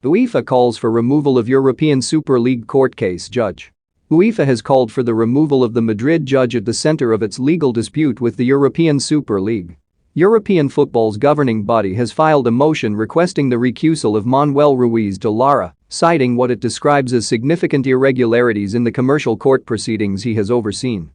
UEFA calls for removal of European Super League court case judge. UEFA has called for the removal of the Madrid judge at the center of its legal dispute with the European Super League. European football's governing body has filed a motion requesting the recusal of Manuel Ruiz de Lara, citing what it describes as significant irregularities in the commercial court proceedings he has overseen.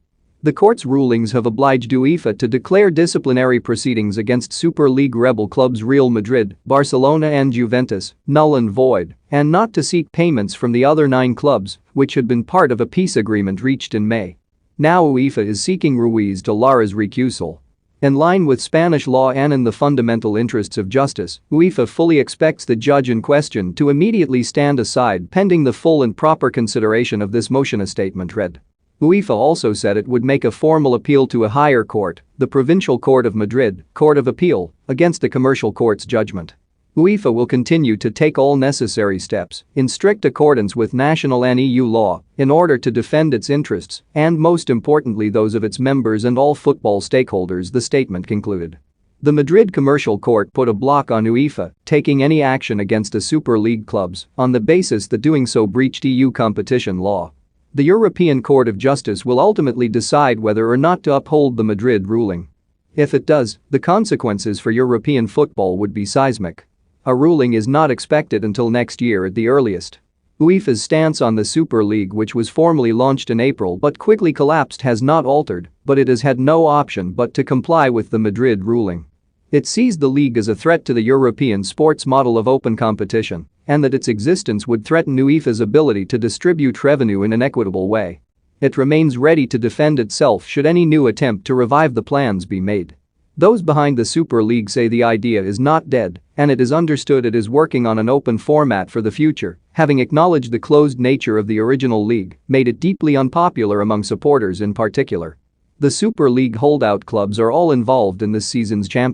The court's rulings have obliged UEFA to declare disciplinary proceedings against Super League rebel clubs Real Madrid, Barcelona and Juventus null and void, and not to seek payments from the other 9 clubs, which had been part of a peace agreement reached in May. Now UEFA is seeking Ruiz de Lara's recusal. In line with Spanish law and in the fundamental interests of justice, UEFA fully expects the judge in question to immediately stand aside pending the full and proper consideration of this motion, a statement read. UEFA also said it would make a formal appeal to a higher court, the Provincial Court of Madrid, Court of Appeal, against the commercial court's judgment. UEFA will continue to take all necessary steps, in strict accordance with national and EU law, in order to defend its interests, and most importantly those of its members and all football stakeholders, the statement concluded. The Madrid Commercial Court put a block on UEFA taking any action against the Super League clubs on the basis that doing so breached EU competition law. The European Court of Justice will ultimately decide whether or not to uphold the Madrid ruling. If it does, the consequences for European football would be seismic. A ruling is not expected until next year at the earliest. UEFA's stance on the Super League, which was formally launched in April but quickly collapsed, has not altered, but it has had no option but to comply with the Madrid ruling. It sees the league as a threat to the European sports model of open competition, and that its existence would threaten UEFA's ability to distribute revenue in an equitable way. It remains ready to defend itself should any new attempt to revive the plans be made. Those behind the Super League say the idea is not dead, and it is understood it is working on an open format for the future, having acknowledged the closed nature of the original league made it deeply unpopular among supporters in particular. The Super League holdout clubs are all involved in this season's championship.